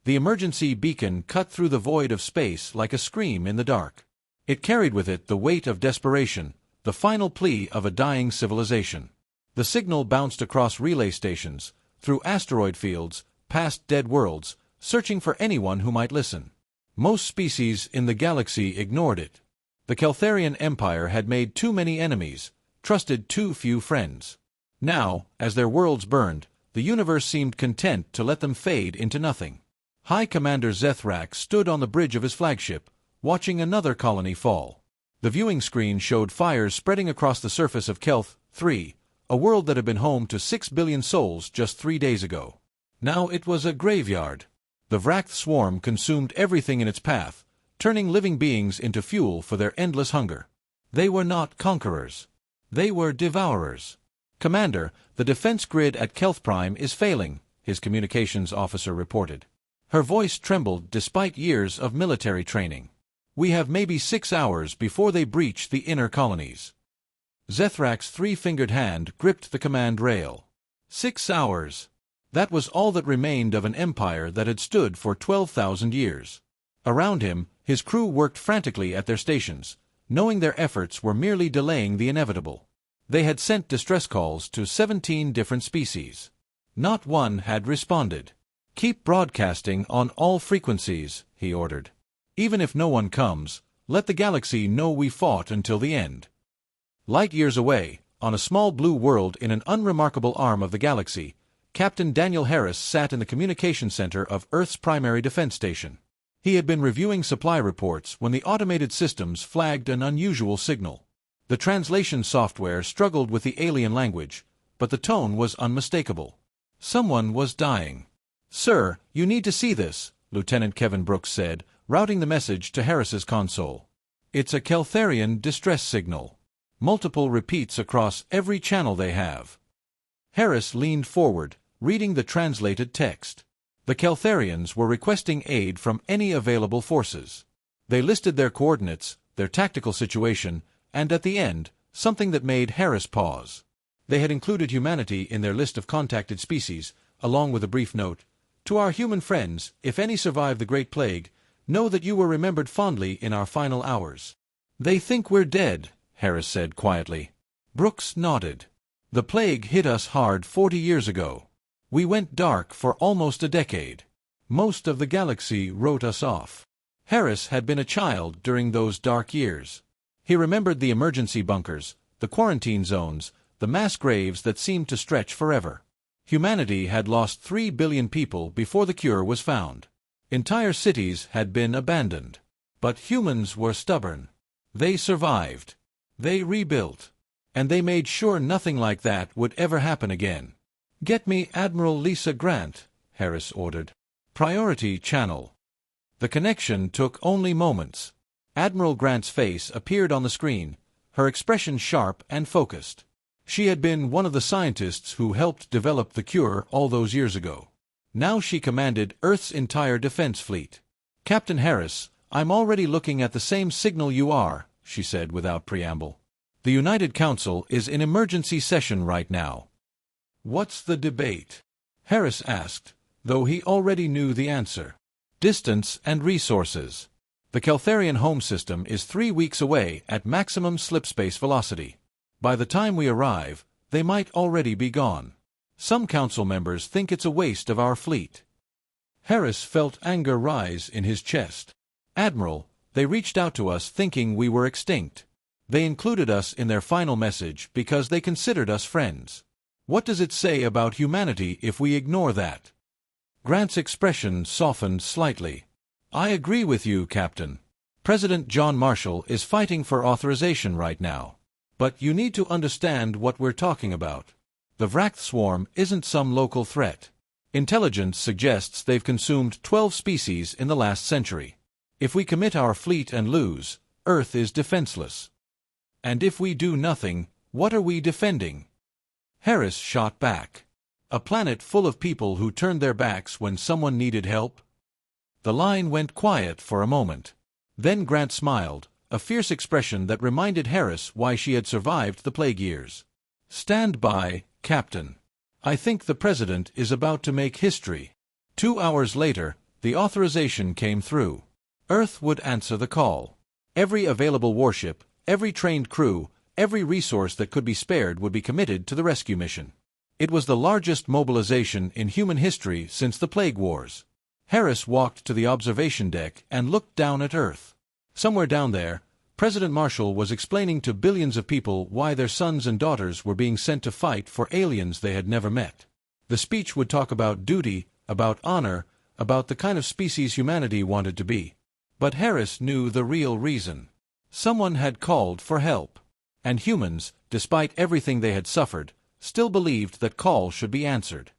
The emergency beacon cut through the void of space like a scream in the dark. It carried with it the weight of desperation, the final plea of a dying civilization. The signal bounced across relay stations, through asteroid fields, past dead worlds, searching for anyone who might listen. Most species in the galaxy ignored it. The Keltharian Empire had made too many enemies, trusted too few friends. Now, as their worlds burned, the universe seemed content to let them fade into nothing. High Commander Zethrak stood on the bridge of his flagship, watching another colony fall. The viewing screen showed fires spreading across the surface of Kelth 3, a world that had been home to 6 billion souls just 3 days ago. Now it was a graveyard. The Vract swarm consumed everything in its path, turning living beings into fuel for their endless hunger. They were not conquerors. They were devourers. "Commander, the defense grid at Kelth Prime is failing," his communications officer reported. Her voice trembled despite years of military training. "We have maybe 6 hours before they breach the inner colonies." Zethrak's three-fingered hand gripped the command rail. 6 hours. That was all that remained of an empire that had stood for 12,000 years. Around him, his crew worked frantically at their stations, knowing their efforts were merely delaying the inevitable. They had sent distress calls to 17 different species. Not one had responded. "Keep broadcasting on all frequencies," he ordered. "Even if no one comes, let the galaxy know we fought until the end." Light years away, on a small blue world in an unremarkable arm of the galaxy, Captain Daniel Harris sat in the communication center of Earth's primary defense station. He had been reviewing supply reports when the automated systems flagged an unusual signal. The translation software struggled with the alien language, but the tone was unmistakable. Someone was dying. "Sir, you need to see this," Lieutenant Kevin Brooks said, routing the message to Harris's console. "It's a Keltharian distress signal. Multiple repeats across every channel they have." Harris leaned forward, reading the translated text. The Keltharians were requesting aid from any available forces. They listed their coordinates, their tactical situation, and at the end, something that made Harris pause. They had included humanity in their list of contacted species, along with a brief note, "To our human friends, if any survive the Great Plague, know that you were remembered fondly in our final hours." "They think we're dead," Harris said quietly. Brooks nodded. "The plague hit us hard 40 years ago. We went dark for almost a decade. Most of the galaxy wrote us off." Harris had been a child during those dark years. He remembered the emergency bunkers, the quarantine zones, the mass graves that seemed to stretch forever. Humanity had lost 3 billion people before the cure was found. Entire cities had been abandoned. But humans were stubborn. They survived. They rebuilt. And they made sure nothing like that would ever happen again. "Get me Admiral Lisa Grant," Harris ordered. "Priority channel." The connection took only moments. Admiral Grant's face appeared on the screen, her expression sharp and focused. She had been one of the scientists who helped develop the cure all those years ago. Now she commanded Earth's entire defense fleet. "Captain Harris, I'm already looking at the same signal you are," she said without preamble. "The United Council is in emergency session right now." "What's the debate?" Harris asked, though he already knew the answer. "Distance and resources. The Keltharian home system is 3 weeks away at maximum slipspace velocity. By the time we arrive, they might already be gone. Some council members think it's a waste of our fleet." Harris felt anger rise in his chest. "Admiral, they reached out to us thinking we were extinct. They included us in their final message because they considered us friends. What does it say about humanity if we ignore that?" Grant's expression softened slightly. "I agree with you, Captain. President John Marshall is fighting for authorization right now. But you need to understand what we're talking about. The Vract swarm isn't some local threat. Intelligence suggests they've consumed 12 species in the last century. If we commit our fleet and lose, Earth is defenseless. And if we do nothing, what are we defending?" Harris shot back. "A planet full of people who turned their backs when someone needed help?" The line went quiet for a moment. Then Grant smiled, a fierce expression that reminded Harris why she had survived the plague years. "Stand by, Captain. I think the President is about to make history." 2 hours later, The authorization came through. Earth would answer the call. Every available warship, every trained crew, every resource that could be spared would be committed to the rescue mission. It was the largest mobilization in human history since the Plague Wars. Harris walked to the observation deck and looked down at Earth. Somewhere down there, President Marshall was explaining to billions of people why their sons and daughters were being sent to fight for aliens they had never met. The speech would talk about duty, about honor, about the kind of species humanity wanted to be. But Harris knew the real reason. Someone had called for help. And humans, despite everything they had suffered, still believed that call should be answered.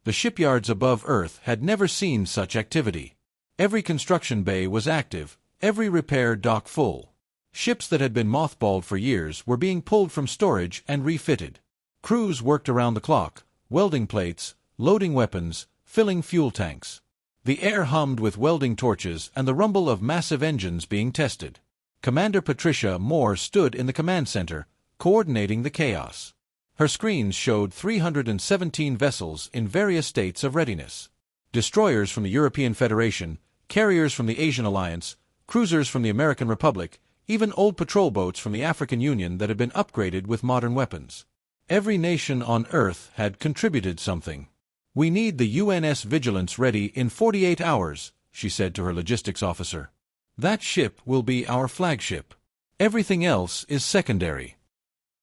The shipyards above Earth had never seen such activity. Every construction bay was active, every repair dock full. Ships that had been mothballed for years were being pulled from storage and refitted. Crews worked around the clock, welding plates, loading weapons, filling fuel tanks. The air hummed with welding torches and the rumble of massive engines being tested. Commander Patricia Moore stood in the command center, coordinating the chaos. Her screens showed 317 vessels in various states of readiness. Destroyers from the European Federation, carriers from the Asian Alliance, cruisers from the American Republic, even old patrol boats from the African Union that had been upgraded with modern weapons. Every nation on Earth had contributed something. "We need the UNS Vigilance ready in 48 hours, she said to her logistics officer. "That ship will be our flagship. Everything else is secondary."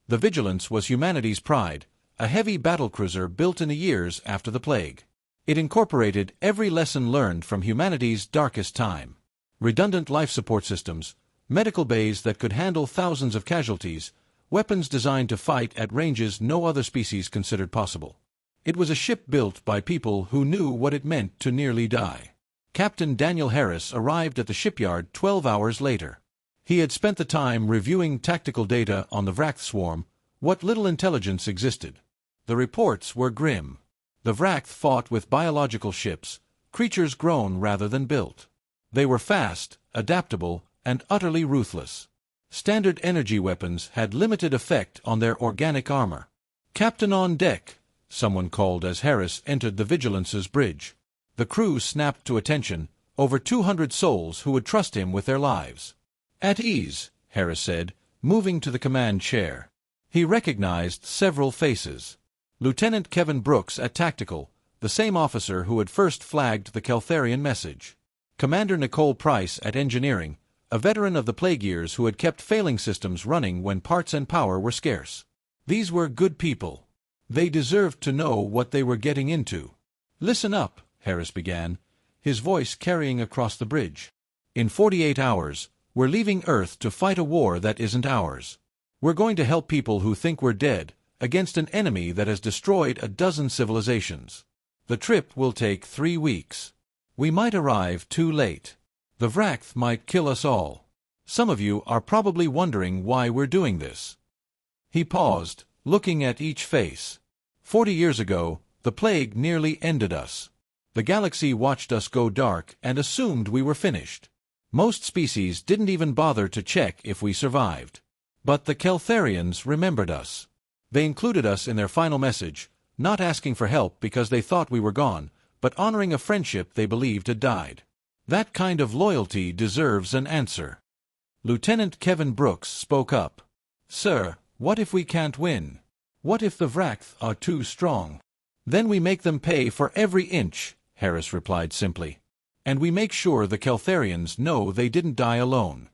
The Vigilance was humanity's pride, a heavy battlecruiser built in the years after the plague. It incorporated every lesson learned from humanity's darkest time. Redundant life support systems, medical bays that could handle thousands of casualties, weapons designed to fight at ranges no other species considered possible. It was a ship built by people who knew what it meant to nearly die. Captain Daniel Harris arrived at the shipyard 12 hours later. He had spent the time reviewing tactical data on the Vrath swarm, what little intelligence existed. The reports were grim. The Vrath fought with biological ships, creatures grown rather than built. They were fast, adaptable, and utterly ruthless. Standard energy weapons had limited effect on their organic armor. "Captain on deck," someone called as Harris entered the Vigilance's bridge. The crew snapped to attention, over 200 souls who would trust him with their lives. "At ease," Harris said, moving to the command chair. He recognized several faces. Lieutenant Kevin Brooks at Tactical, the same officer who had first flagged the Keltharian message. Commander Nicole Price at Engineering, a veteran of the plague years who had kept failing systems running when parts and power were scarce. These were good people. They deserved to know what they were getting into. "Listen up," Harris began, his voice carrying across the bridge. "In 48 hours, we're leaving Earth to fight a war that isn't ours. We're going to help people who think we're dead, against an enemy that has destroyed a dozen civilizations. The trip will take 3 weeks. We might arrive too late. The Vrath might kill us all. Some of you are probably wondering why we're doing this." He paused, looking at each face. 40 years ago, the plague nearly ended us. The galaxy watched us go dark and assumed we were finished. Most species didn't even bother to check if we survived. But the Keltharians remembered us. They included us in their final message, not asking for help because they thought we were gone, but honoring a friendship they believed had died. That kind of loyalty deserves an answer. Lieutenant Kevin Brooks spoke up. "Sir, what if we can't win? What if the Vrath are too strong?" "Then we make them pay for every inch," Harris replied simply. "And we make sure the Keltharians know they didn't die alone."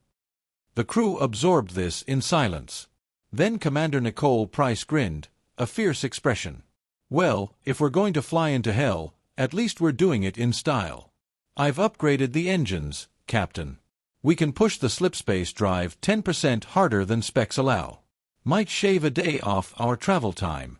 The crew absorbed this in silence. Then Commander Nicole Price grinned, a fierce expression. "Well, if we're going to fly into hell, at least we're doing it in style. I've upgraded the engines, Captain. We can push the slipspace drive 10% harder than specs allow. Might shave a day off our travel time."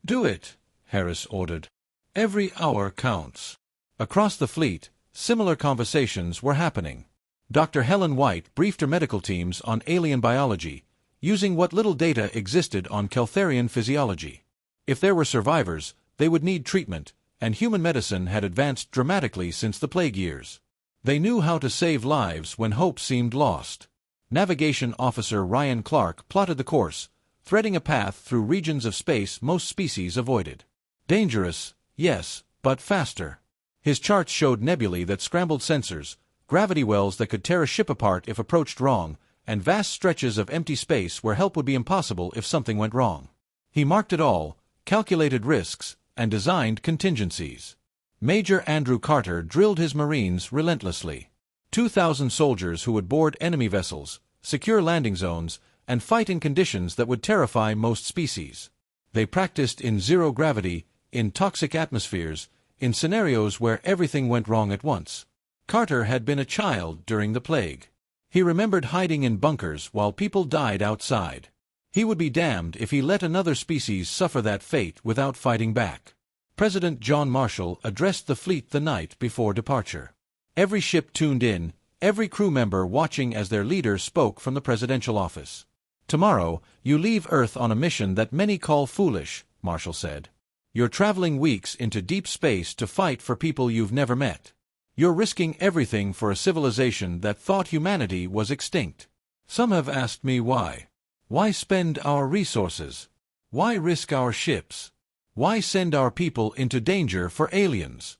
"Do it," Harris ordered. "Every hour counts." Across the fleet, similar conversations were happening. Dr. Helen White briefed her medical teams on alien biology, using what little data existed on Keltharian physiology. If there were survivors, they would need treatment, and human medicine had advanced dramatically since the plague years. They knew how to save lives when hope seemed lost. Navigation Officer Ryan Clark plotted the course, threading a path through regions of space most species avoided. Dangerous, yes, but faster. His charts showed nebulae that scrambled sensors, gravity wells that could tear a ship apart if approached wrong, and vast stretches of empty space where help would be impossible if something went wrong. He marked it all, calculated risks, and designed contingencies. Major Andrew Carter drilled his Marines relentlessly. 2,000 soldiers who would board enemy vessels, secure landing zones, and fight in conditions that would terrify most species. They practiced in zero gravity, in toxic atmospheres, in scenarios where everything went wrong at once. Carter had been a child during the plague. He remembered hiding in bunkers while people died outside. He would be damned if he let another species suffer that fate without fighting back. President John Marshall addressed the fleet the night before departure. Every ship tuned in, every crew member watching as their leader spoke from the presidential office. "Tomorrow, you leave Earth on a mission that many call foolish," Marshall said. "You're traveling weeks into deep space to fight for people you've never met. You're risking everything for a civilization that thought humanity was extinct. Some have asked me why. Why spend our resources? Why risk our ships? Why send our people into danger for aliens?"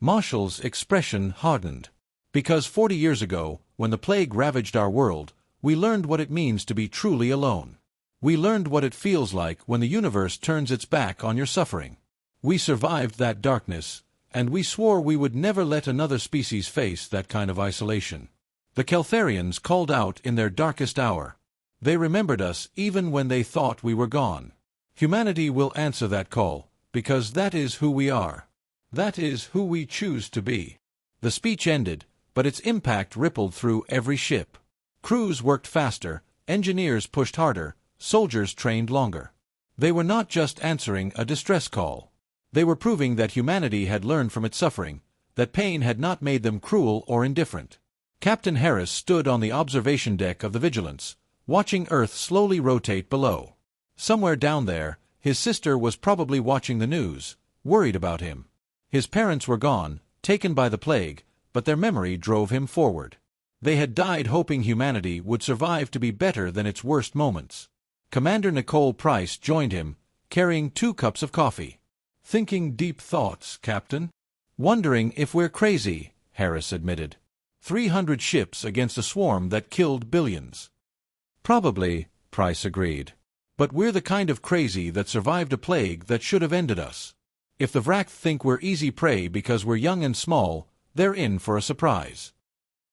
Marshall's expression hardened. Because 40 years ago, when the plague ravaged our world, we learned what it means to be truly alone. We learned what it feels like when the universe turns its back on your suffering. We survived that darkness, and we swore we would never let another species face that kind of isolation. The Keltharians called out in their darkest hour. They remembered us even when they thought we were gone. Humanity will answer that call, because that is who we are. That is who we choose to be. The speech ended, but its impact rippled through every ship. Crews worked faster, engineers pushed harder, soldiers trained longer. They were not just answering a distress call. They were proving that humanity had learned from its suffering, that pain had not made them cruel or indifferent. Captain Harris stood on the observation deck of the Vigilance, watching Earth slowly rotate below. Somewhere down there, his sister was probably watching the news, worried about him. His parents were gone, taken by the plague, but their memory drove him forward. They had died hoping humanity would survive to be better than its worst moments. Commander Nicole Price joined him, carrying 2 cups of coffee. "Thinking deep thoughts, Captain? Wondering if we're crazy," Harris admitted. 300 ships against a swarm that killed billions. "Probably," Price agreed. "But we're the kind of crazy that survived a plague that should have ended us. If the Vract think we're easy prey because we're young and small, they're in for a surprise."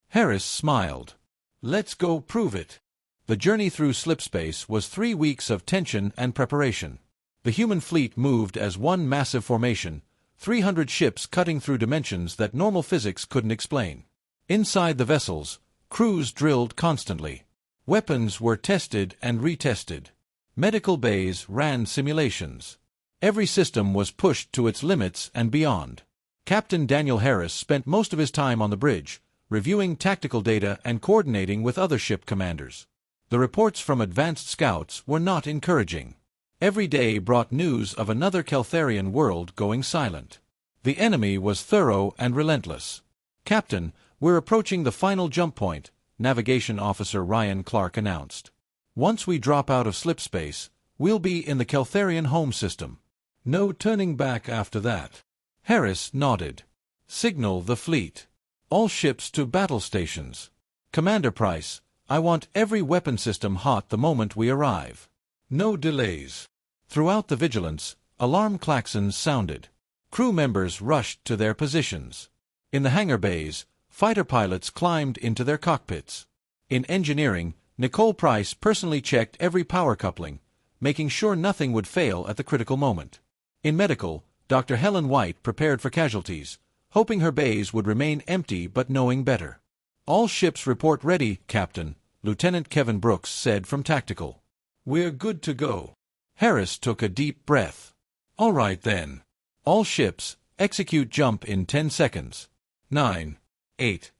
Harris smiled. "Let's go prove it." The journey through slipspace was 3 weeks of tension and preparation. The human fleet moved as one massive formation, 300 ships cutting through dimensions that normal physics couldn't explain. Inside the vessels, crews drilled constantly. Weapons were tested and retested. Medical bays ran simulations. Every system was pushed to its limits and beyond. Captain Daniel Harris spent most of his time on the bridge, reviewing tactical data and coordinating with other ship commanders. The reports from advanced scouts were not encouraging. Every day brought news of another Keltharian world going silent. The enemy was thorough and relentless. "Captain, we're approaching the final jump point," Navigation Officer Ryan Clark announced. "Once we drop out of slipspace, we'll be in the Keltharian home system. No turning back after that." Harris nodded. "Signal the fleet. All ships to battle stations. Commander Price, I want every weapon system hot the moment we arrive. No delays." Throughout the Vigilance, alarm klaxons sounded. Crew members rushed to their positions. In the hangar bays, fighter pilots climbed into their cockpits. In engineering, Nicole Price personally checked every power coupling, making sure nothing would fail at the critical moment. In medical, Dr. Helen White prepared for casualties, hoping her bays would remain empty but knowing better. "All ships report ready, Captain," Lieutenant Kevin Brooks said from Tactical. "We're good to go." Harris took a deep breath. "All right then. All ships, execute jump in 10 seconds. 9, 8.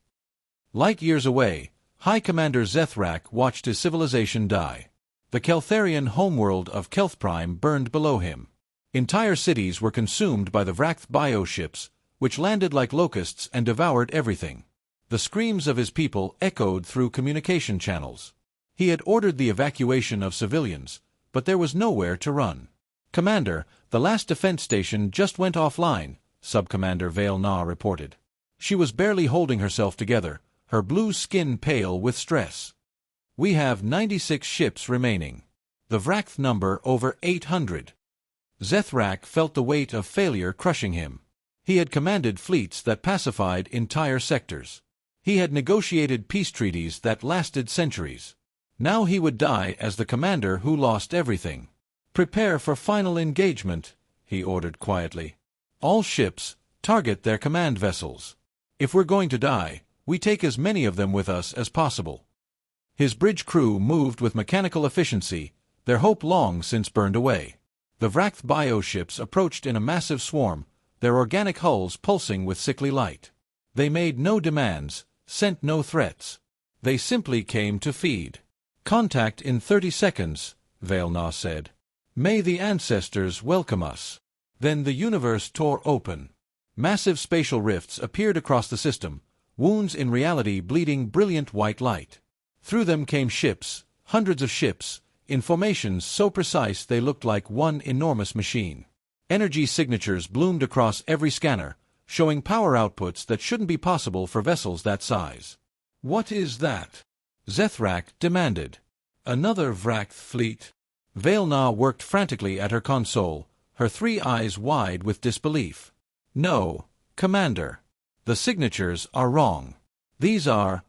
Light years away, High Commander Zethrak watched his civilization die. The Keltharian homeworld of Kelthprime burned below him. Entire cities were consumed by the Vract bioships, which landed like locusts and devoured everything. The screams of his people echoed through communication channels. He had ordered the evacuation of civilians, but there was nowhere to run. "Commander, the last defense station just went offline," Sub-Commander Vale Na reported. She was barely holding herself together, her blue skin pale with stress. We have 96 ships remaining. The Vrath number over 800. Zethrak felt the weight of failure crushing him. He had commanded fleets that pacified entire sectors. He had negotiated peace treaties that lasted centuries. Now he would die as the commander who lost everything. "Prepare for final engagement," he ordered quietly. "All ships, target their command vessels. If we're going to die, we take as many of them with us as possible." His bridge crew moved with mechanical efficiency, their hope long since burned away. The Vrath bioships approached in a massive swarm, their organic hulls pulsing with sickly light. They made no demands, sent no threats. They simply came to feed. "Contact in 30 seconds, Vale Na said. "May the ancestors welcome us." Then the universe tore open. Massive spatial rifts appeared across the system, wounds in reality bleeding brilliant white light. Through them came ships, hundreds of ships, in formations so precise they looked like one enormous machine. Energy signatures bloomed across every scanner, showing power outputs that shouldn't be possible for vessels that size. "What is that?" Zethrak demanded. "Another Vrath fleet?" Vale Na worked frantically at her console, her 3 eyes wide with disbelief. "No, Commander. The signatures are wrong. These are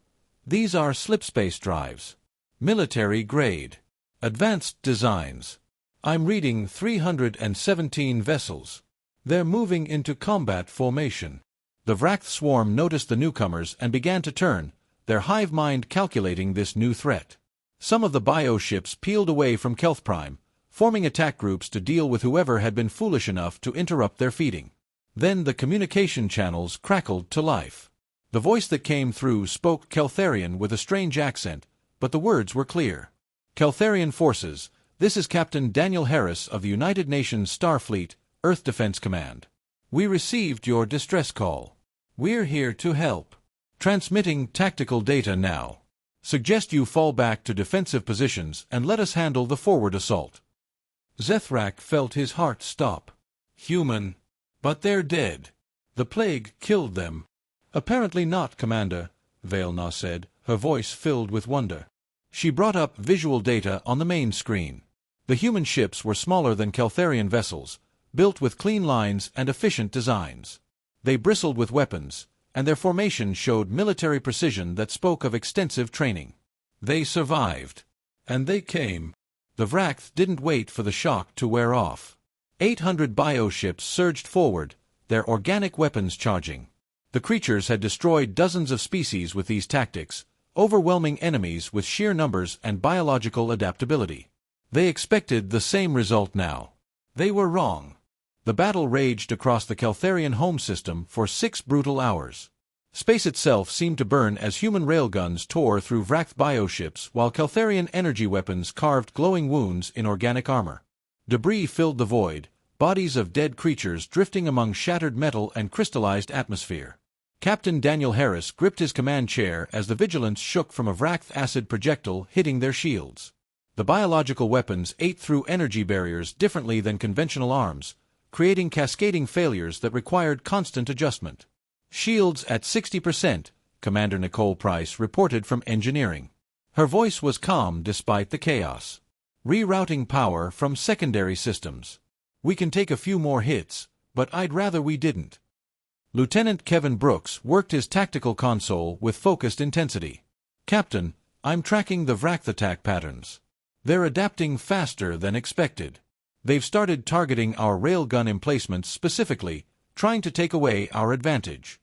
slipspace drives. Military grade. Advanced designs. I'm reading 317 vessels. They're moving into combat formation." The Vrath swarm noticed the newcomers and began to turn, their hive mind calculating this new threat. Some of the bioships peeled away from Kelth Prime, forming attack groups to deal with whoever had been foolish enough to interrupt their feeding. Then the communication channels crackled to life. The voice that came through spoke Keltharian with a strange accent, but the words were clear. "Keltharian forces, this is Captain Daniel Harris of the United Nations Starfleet, Earth Defense Command. We received your distress call. We're here to help. Transmitting tactical data now. Suggest you fall back to defensive positions and let us handle the forward assault." Zethrak felt his heart stop. "Human. But they're dead. The plague killed them." "Apparently not, Commander," Vale Na said, her voice filled with wonder. She brought up visual data on the main screen. The human ships were smaller than Keltharian vessels, built with clean lines and efficient designs. They bristled with weapons, and their formation showed military precision that spoke of extensive training. They survived. And they came. The Vrath didn't wait for the shock to wear off. 800 bioships surged forward, their organic weapons charging. The creatures had destroyed dozens of species with these tactics, overwhelming enemies with sheer numbers and biological adaptability. They expected the same result now. They were wrong. The battle raged across the Keltharian home system for 6 brutal hours. Space itself seemed to burn as human railguns tore through Vrath bioships while Keltharian energy weapons carved glowing wounds in organic armor. Debris filled the void, bodies of dead creatures drifting among shattered metal and crystallized atmosphere. Captain Daniel Harris gripped his command chair as the Vigilance shook from a Vrath acid projectile hitting their shields. The biological weapons ate through energy barriers differently than conventional arms, creating cascading failures that required constant adjustment. "Shields at 60%, Commander Nicole Price reported from engineering. Her voice was calm despite the chaos. "Rerouting power from secondary systems. We can take a few more hits, but I'd rather we didn't." Lieutenant Kevin Brooks worked his tactical console with focused intensity. "Captain, I'm tracking the Vrath attack patterns. They're adapting faster than expected. They've started targeting our railgun emplacements specifically, trying to take away our advantage."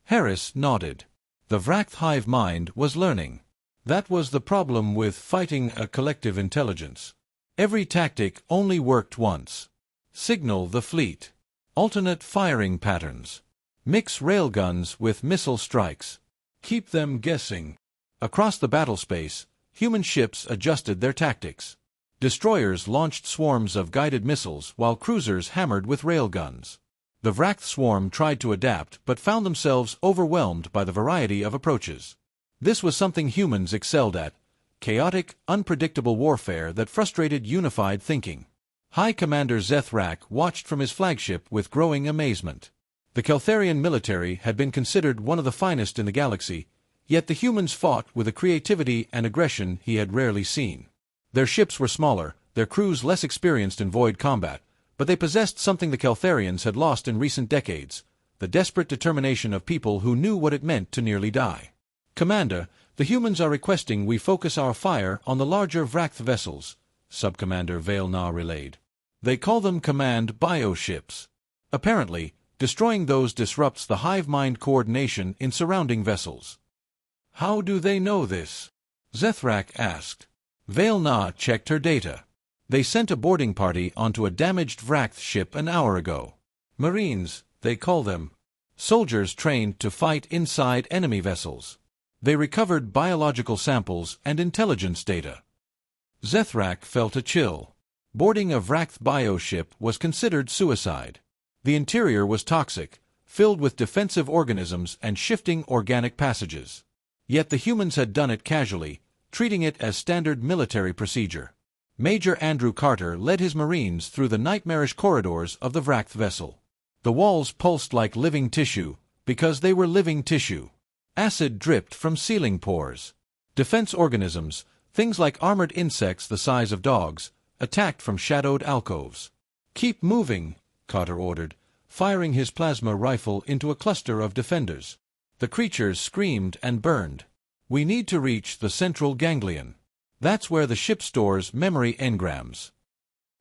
Harris nodded. The Vrath hive mind was learning. That was the problem with fighting a collective intelligence. Every tactic only worked once. Signal the fleet. Alternate firing patterns. Mix railguns with missile strikes. Keep them guessing. Across the battle space, human ships adjusted their tactics. Destroyers launched swarms of guided missiles while cruisers hammered with railguns. The Vrath swarm tried to adapt but found themselves overwhelmed by the variety of approaches. This was something humans excelled at, chaotic, unpredictable warfare that frustrated unified thinking. High Commander Zethrak watched from his flagship with growing amazement. The Keltharian military had been considered one of the finest in the galaxy, yet the humans fought with a creativity and aggression he had rarely seen. Their ships were smaller, their crews less experienced in void combat, but they possessed something the Keltharians had lost in recent decades: the desperate determination of people who knew what it meant to nearly die. "Commander, the humans are requesting we focus our fire on the larger Vrath vessels," Subcommander Vailna relayed. "They call them command bioships. Apparently, destroying those disrupts the hive mind coordination in surrounding vessels." "How do they know this?" Zethrak asked. Vailna checked her data. "They sent a boarding party onto a damaged Vrath ship an hour ago. Marines, they call them. Soldiers trained to fight inside enemy vessels. They recovered biological samples and intelligence data." Zethrak felt a chill. Boarding a Vrath bioship was considered suicide. The interior was toxic, filled with defensive organisms and shifting organic passages. Yet the humans had done it casually, treating it as standard military procedure. Major Andrew Carter led his Marines through the nightmarish corridors of the Vrath vessel. The walls pulsed like living tissue, because they were living tissue. Acid dripped from ceiling pores. Defense organisms, things like armored insects the size of dogs, attacked from shadowed alcoves. "Keep moving," Carter ordered, firing his plasma rifle into a cluster of defenders. The creatures screamed and burned. "We need to reach the central ganglion. That's where the ship stores memory engrams."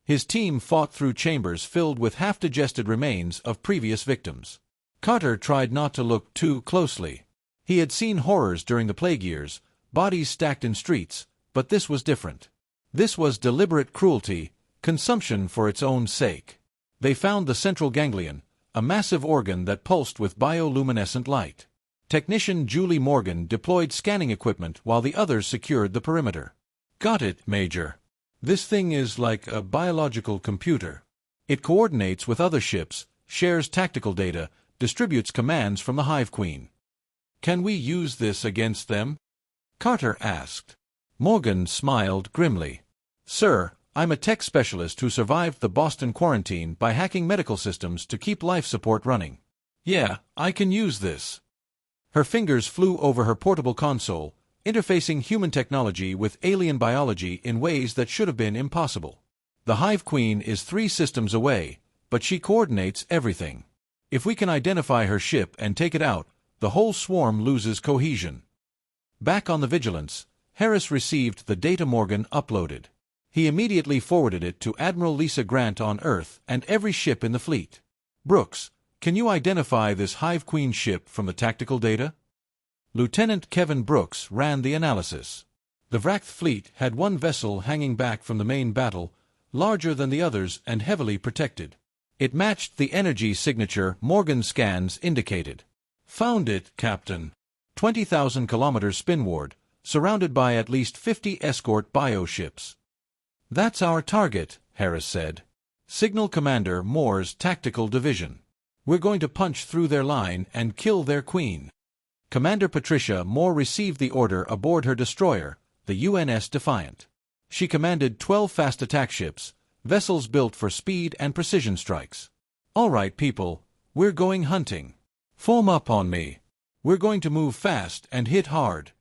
His team fought through chambers filled with half-digested remains of previous victims. Carter tried not to look too closely. He had seen horrors during the plague years, bodies stacked in streets, but this was different. This was deliberate cruelty, consumption for its own sake. They found the central ganglion, a massive organ that pulsed with bioluminescent light. Technician Julie Morgan deployed scanning equipment while the others secured the perimeter. "Got it, Major. This thing is like a biological computer. It coordinates with other ships, shares tactical data, distributes commands from the Hive Queen." "Can we use this against them?" Carter asked. Morgan smiled grimly. "Sir, I'm a tech specialist who survived the Boston quarantine by hacking medical systems to keep life support running. Yeah, I can use this." Her fingers flew over her portable console, interfacing human technology with alien biology in ways that should have been impossible. "The Hive Queen is 3 systems away, but she coordinates everything. If we can identify her ship and take it out, the whole swarm loses cohesion." Back on the Vigilance, Harris received the data Morgan uploaded. He immediately forwarded it to Admiral Lisa Grant on Earth and every ship in the fleet. "Brooks, can you identify this Hive Queen ship from the tactical data?" Lieutenant Kevin Brooks ran the analysis. The Vrath fleet had one vessel hanging back from the main battle, larger than the others and heavily protected. It matched the energy signature Morgan's scans indicated. "Found it, Captain. 20,000 kilometers spinward, surrounded by at least 50 escort bioships." "That's our target," Harris said. "Signal Commander Moore's tactical division. We're going to punch through their line and kill their queen." Commander Patricia Moore received the order aboard her destroyer, the UNS Defiant. She commanded 12 fast attack ships, vessels built for speed and precision strikes. "All right, people, we're going hunting. Form up on me. We're going to move fast and hit hard."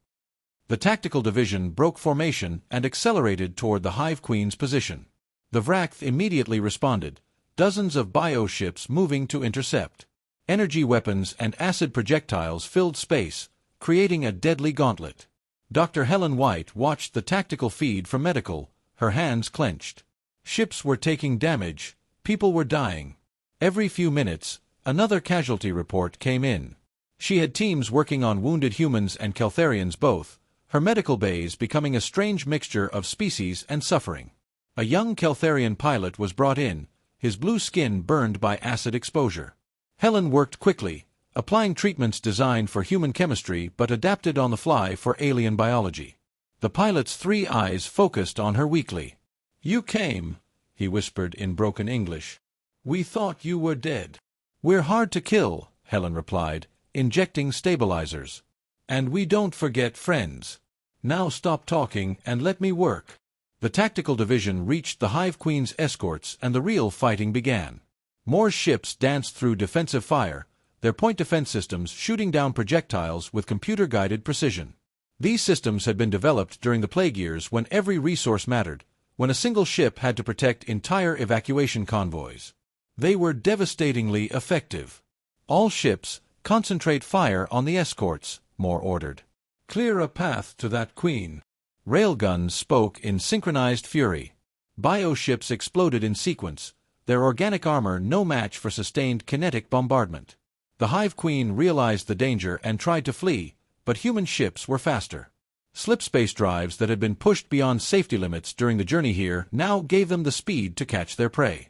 The tactical division broke formation and accelerated toward the Hive Queen's position. The Vrath immediately responded, dozens of bioships moving to intercept. Energy weapons and acid projectiles filled space, creating a deadly gauntlet. Dr. Helen White watched the tactical feed from medical, her hands clenched. Ships were taking damage, people were dying. Every few minutes, another casualty report came in. She had teams working on wounded humans and Keltharians both, her medical bays becoming a strange mixture of species and suffering. A young Keltharian pilot was brought in, his blue skin burned by acid exposure. Helen worked quickly, applying treatments designed for human chemistry but adapted on the fly for alien biology. The pilot's 3 eyes focused on her weakly. "You came," he whispered in broken English. "We thought you were dead." "We're hard to kill," Helen replied, injecting stabilizers. "And we don't forget friends. Now stop talking and let me work." The tactical division reached the Hive Queen's escorts and the real fighting began. More ships danced through defensive fire, their point defense systems shooting down projectiles with computer-guided precision. These systems had been developed during the plague years when every resource mattered, when a single ship had to protect entire evacuation convoys. They were devastatingly effective. All ships, concentrate fire on the escorts, Moore ordered. Clear a path to that queen. Railguns spoke in synchronized fury. Bioships exploded in sequence, their organic armor no match for sustained kinetic bombardment. The Hive Queen realized the danger and tried to flee, but human ships were faster. Slipspace drives that had been pushed beyond safety limits during the journey here now gave them the speed to catch their prey.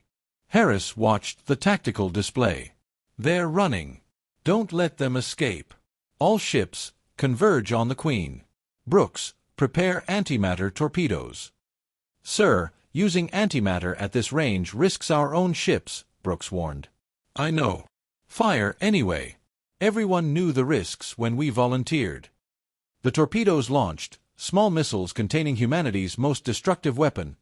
Harris watched the tactical display. They're running. Don't let them escape. All ships, converge on the Queen. Brooks, prepare antimatter torpedoes. Sir, using antimatter at this range risks our own ships, Brooks warned. I know. Fire anyway. Everyone knew the risks when we volunteered. The torpedoes launched, small missiles containing humanity's most destructive weapon,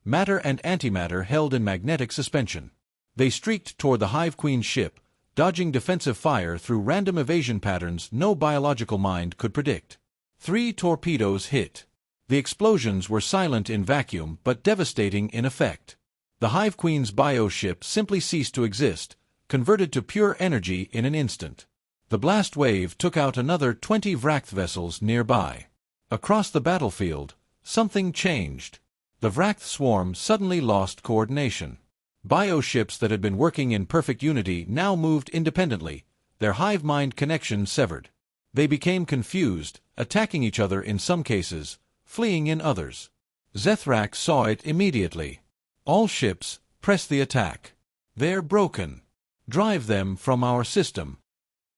matter and antimatter held in magnetic suspension. They streaked toward the Hive Queen's ship, dodging defensive fire through random evasion patterns no biological mind could predict. 3 torpedoes hit. The explosions were silent in vacuum but devastating in effect. The Hive Queen's bioship simply ceased to exist, converted to pure energy in an instant. The blast wave took out another 20 Vract vessels nearby. Across the battlefield, something changed. The Vract swarm suddenly lost coordination. Bioships that had been working in perfect unity now moved independently, their hive-mind connection severed. They became confused, attacking each other in some cases, fleeing in others. Zethrak saw it immediately. All ships, press the attack. They're broken. Drive them from our system.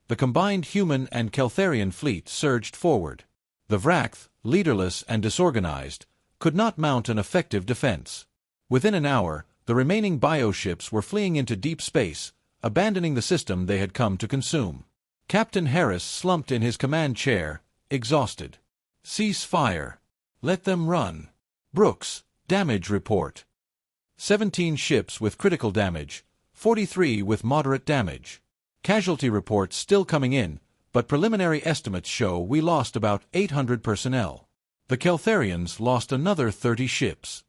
The combined human and Keltharian fleet surged forward. The Vract, leaderless and disorganized, could not mount an effective defense. Within an hour, the remaining bioships were fleeing into deep space, abandoning the system they had come to consume. Captain Harris slumped in his command chair, exhausted. Cease fire. Let them run. Brooks, damage report. 17 ships with critical damage, 43 with moderate damage. Casualty reports still coming in, but preliminary estimates show we lost about 800 personnel. The Keltharians lost another 30 ships.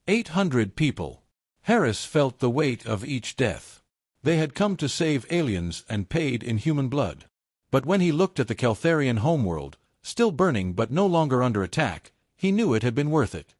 800 people. Harris felt the weight of each death. They had come to save aliens and paid in human blood. But when he looked at the Keltharian homeworld, still burning but no longer under attack, he knew it had been worth it.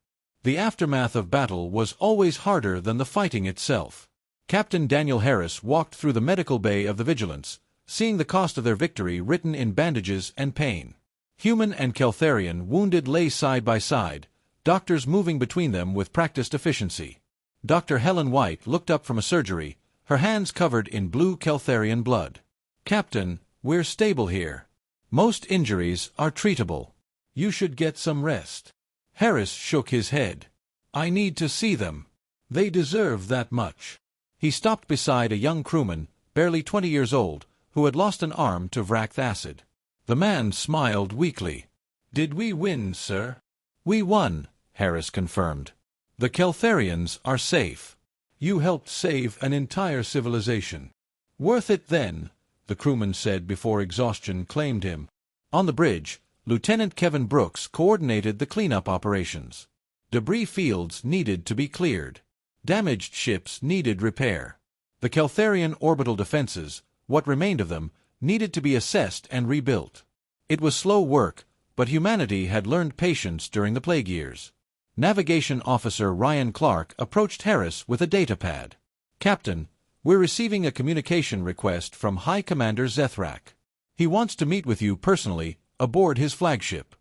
The aftermath of battle was always harder than the fighting itself. Captain Daniel Harris walked through the medical bay of the Vigilance, seeing the cost of their victory written in bandages and pain. Human and Keltharian wounded lay side by side, doctors moving between them with practiced efficiency. Dr. Helen White looked up from a surgery, her hands covered in blue Keltharian blood. Captain, we're stable here. Most injuries are treatable. You should get some rest. Harris shook his head. I need to see them. They deserve that much. He stopped beside a young crewman, barely 20 years old, who had lost an arm to Vract acid. The man smiled weakly. Did we win, sir? We won, Harris confirmed. The Keltharians are safe. You helped save an entire civilization. Worth it then, the crewman said before exhaustion claimed him. On the bridge, Lieutenant Kevin Brooks coordinated the cleanup operations. Debris fields needed to be cleared. Damaged ships needed repair. The Keltharian orbital defenses, what remained of them, needed to be assessed and rebuilt. It was slow work, but humanity had learned patience during the plague years. Navigation Officer Ryan Clark approached Harris with a datapad. Captain, we're receiving a communication request from High Commander Zethrak. He wants to meet with you personally, aboard his flagship.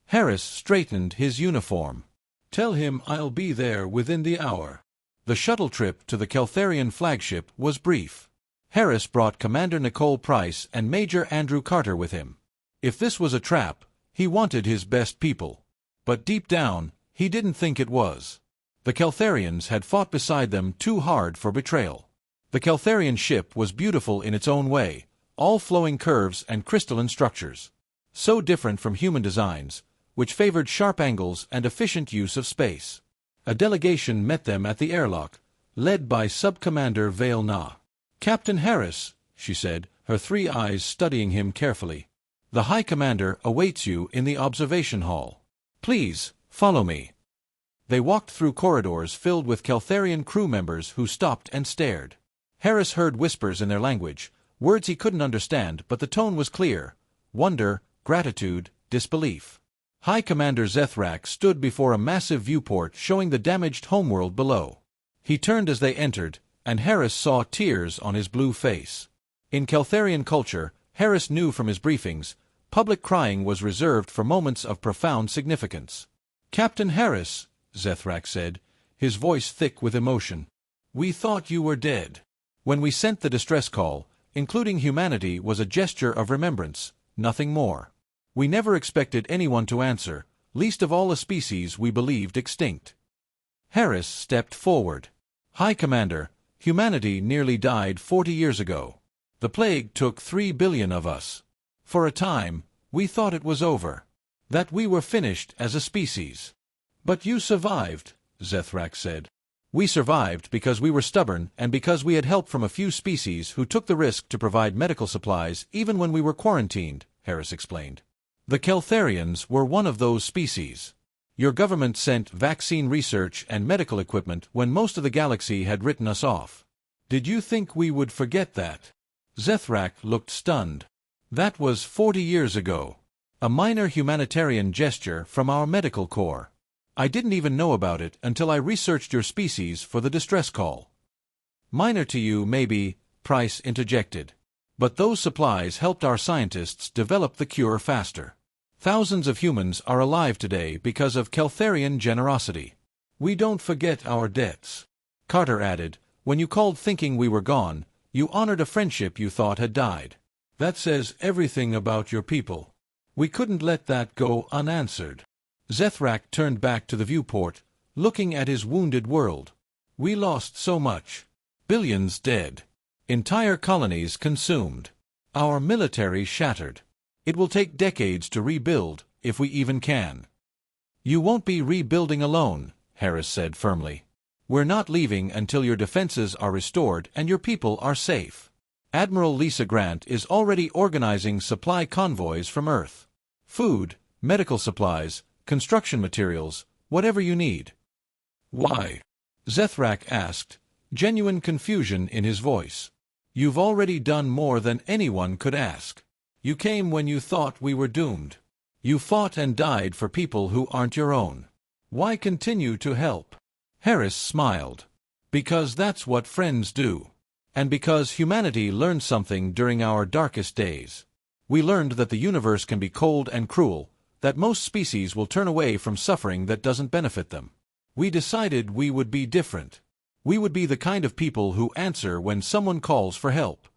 Harris straightened his uniform. Tell him I'll be there within the hour. The shuttle trip to the Keltharian flagship was brief. Harris brought Commander Nicole Price and Major Andrew Carter with him. If this was a trap, he wanted his best people. But deep down, he didn't think it was. The Keltharians had fought beside them too hard for betrayal. The Keltharian ship was beautiful in its own way, all flowing curves and crystalline structures. So different from human designs, which favored sharp angles and efficient use of space. A delegation met them at the airlock, led by Sub-Commander Vale Na. Captain Harris, she said, her 3 eyes studying him carefully. "The High Commander awaits you in the observation hall. Please, follow me." They walked through corridors filled with Keltharian crew members who stopped and stared. Harris heard whispers in their language, words he couldn't understand, but the tone was clear: wonder, gratitude, disbelief. High Commander Zethrak stood before a massive viewport showing the damaged homeworld below. He turned as they entered, and Harris saw tears on his blue face. In Keltharian culture, Harris knew from his briefings, public crying was reserved for moments of profound significance. "Captain Harris," Zethrak said, his voice thick with emotion, "we thought you were dead. When we sent the distress call, including humanity was a gesture of remembrance, nothing more. We never expected anyone to answer, least of all a species we believed extinct." Harris stepped forward. "High Commander, humanity nearly died 40 years ago. The plague took 3 billion of us. For a time, we thought it was over, that we were finished as a species. But you survived," Zethrak said. "We survived because we were stubborn and because we had help from a few species who took the risk to provide medical supplies even when we were quarantined," Harris explained. "The Keltharians were one of those species. Your government sent vaccine research and medical equipment when most of the galaxy had written us off. Did you think we would forget that?" Zethrak looked stunned. "That was 40 years ago. A minor humanitarian gesture from our medical corps. I didn't even know about it until I researched your species for the distress call." "Minor to you, maybe," Price interjected. "But those supplies helped our scientists develop the cure faster. Thousands of humans are alive today because of Keltharian generosity. We don't forget our debts." Carter added, "When you called thinking we were gone, you honored a friendship you thought had died. That says everything about your people. We couldn't let that go unanswered." Zethrak turned back to the viewport, looking at his wounded world. "We lost so much. Billions dead. Entire colonies consumed. Our military shattered. It will take decades to rebuild, if we even can." "You won't be rebuilding alone," Harris said firmly. "We're not leaving until your defenses are restored and your people are safe. Admiral Lisa Grant is already organizing supply convoys from Earth. Food, medical supplies, construction materials, whatever you need." "Why?" Zethrak asked, genuine confusion in his voice. "You've already done more than anyone could ask. You came when you thought we were doomed. You fought and died for people who aren't your own. Why continue to help?" Harris smiled. "Because that's what friends do. And because humanity learned something during our darkest days. We learned that the universe can be cold and cruel, that most species will turn away from suffering that doesn't benefit them. We decided we would be different. We would be the kind of people who answer when someone calls for help."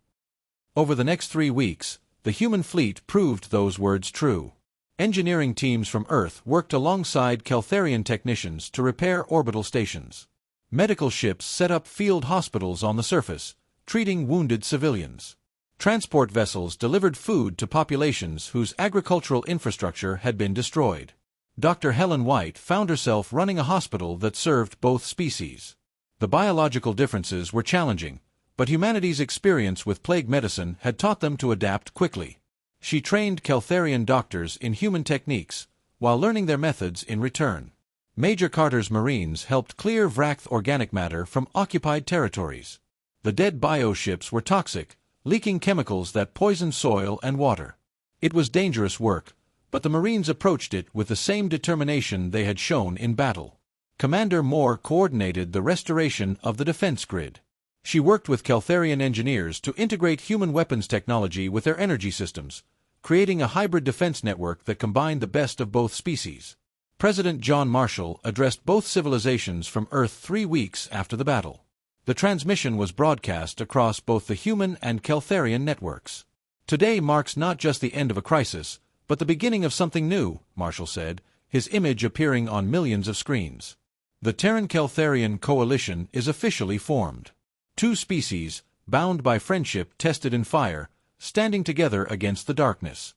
Over the next 3 weeks, the human fleet proved those words true. Engineering teams from Earth worked alongside Keltharian technicians to repair orbital stations. Medical ships set up field hospitals on the surface, treating wounded civilians. Transport vessels delivered food to populations whose agricultural infrastructure had been destroyed. Dr. Helen White found herself running a hospital that served both species. The biological differences were challenging, but humanity's experience with plague medicine had taught them to adapt quickly. She trained Keltharian doctors in human techniques, while learning their methods in return. Major Carter's Marines helped clear Vrath organic matter from occupied territories. The dead bioships were toxic, leaking chemicals that poisoned soil and water. It was dangerous work, but the Marines approached it with the same determination they had shown in battle. Commander Moore coordinated the restoration of the defense grid. She worked with Keltharian engineers to integrate human weapons technology with their energy systems, creating a hybrid defense network that combined the best of both species. President John Marshall addressed both civilizations from Earth 3 weeks after the battle. The transmission was broadcast across both the human and Keltharian networks. "Today marks not just the end of a crisis, but the beginning of something new," Marshall said, his image appearing on millions of screens. "The Terran-Keltharian coalition is officially formed. 2 species, bound by friendship tested in fire, standing together against the darkness."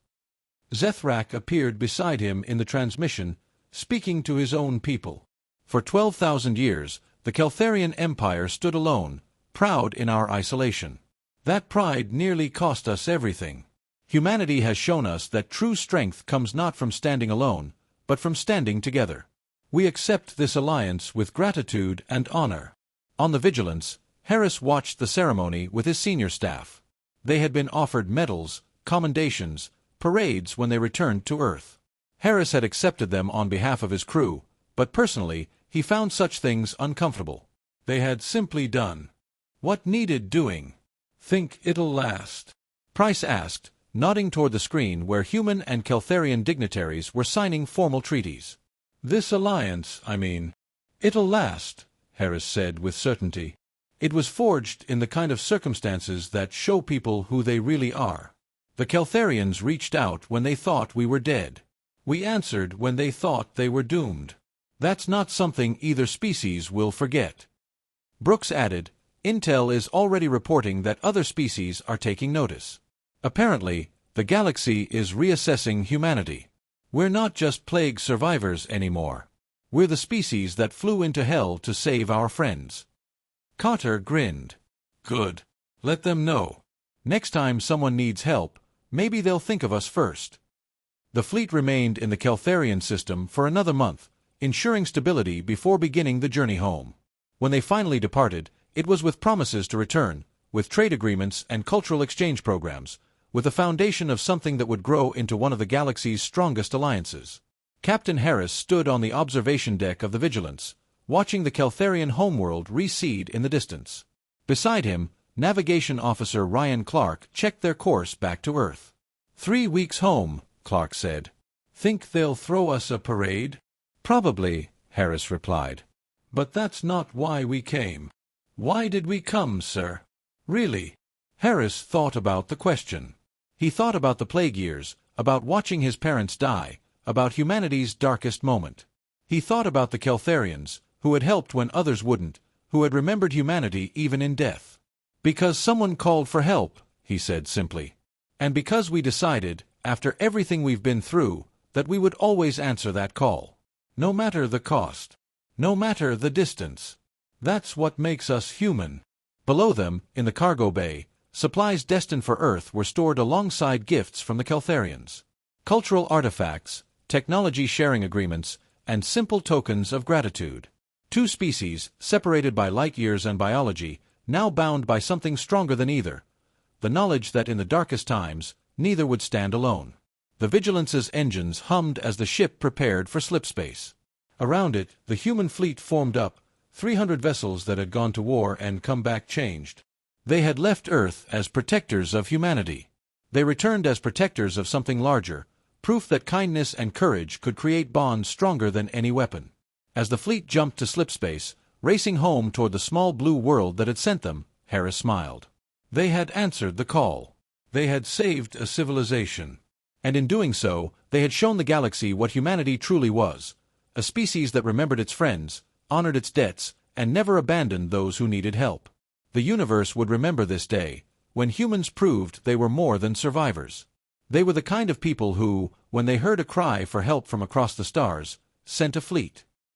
Zethrak appeared beside him in the transmission, speaking to his own people. "For 12,000 years, the Keltharian Empire stood alone, proud in our isolation. That pride nearly cost us everything. Humanity has shown us that true strength comes not from standing alone, but from standing together. We accept this alliance with gratitude and honor." On the Vigilance, Harris watched the ceremony with his senior staff. They had been offered medals, commendations, parades when they returned to Earth. Harris had accepted them on behalf of his crew, but personally, he found such things uncomfortable. They had simply done what needed doing. "Think it'll last?" Price asked, nodding toward the screen where human and Keltharian dignitaries were signing formal treaties. "This alliance, I mean." "It'll last," Harris said with certainty. "It was forged in the kind of circumstances that show people who they really are. The Keltharians reached out when they thought we were dead. We answered when they thought they were doomed. That's not something either species will forget." Brooks added, "Intel is already reporting that other species are taking notice. Apparently, the galaxy is reassessing humanity. We're not just plague survivors anymore. We're the species that flew into hell to save our friends." Cotter grinned. "Good. Let them know. Next time someone needs help, maybe they'll think of us first." The fleet remained in the Keltharian system for another month, ensuring stability before beginning the journey home. When they finally departed, it was with promises to return, with trade agreements and cultural exchange programs, with the foundation of something that would grow into one of the galaxy's strongest alliances. Captain Harris stood on the observation deck of the Vigilance, watching the Keltharian homeworld recede in the distance. Beside him, Navigation Officer Ryan Clark checked their course back to Earth. 3 weeks home," Clark said. "Think they'll throw us a parade?" "Probably," Harris replied. "But that's not why we came." "Why did we come, sir?" "Really?" Harris thought about the question. He thought about the plague years, about watching his parents die, about humanity's darkest moment. He thought about the Keltharians, who had helped when others wouldn't, who had remembered humanity even in death. "Because someone called for help," he said simply. "And because we decided, after everything we've been through, that we would always answer that call. No matter the cost. No matter the distance. That's what makes us human." Below them, in the cargo bay, supplies destined for Earth were stored alongside gifts from the Keltharians. Cultural artifacts, technology sharing agreements, and simple tokens of gratitude. Two species, separated by light years and biology, now bound by something stronger than either, the knowledge that in the darkest times, neither would stand alone. The Vigilance's engines hummed as the ship prepared for slipspace. Around it, the human fleet formed up, 300 vessels that had gone to war and come back changed. They had left Earth as protectors of humanity. They returned as protectors of something larger, proof that kindness and courage could create bonds stronger than any weapon. As the fleet jumped to slipspace, racing home toward the small blue world that had sent them, Harris smiled. They had answered the call. They had saved a civilization. And in doing so, they had shown the galaxy what humanity truly was, a species that remembered its friends, honored its debts, and never abandoned those who needed help. The universe would remember this day, when humans proved they were more than survivors. They were the kind of people who, when they heard a cry for help from across the stars, sent a fleet.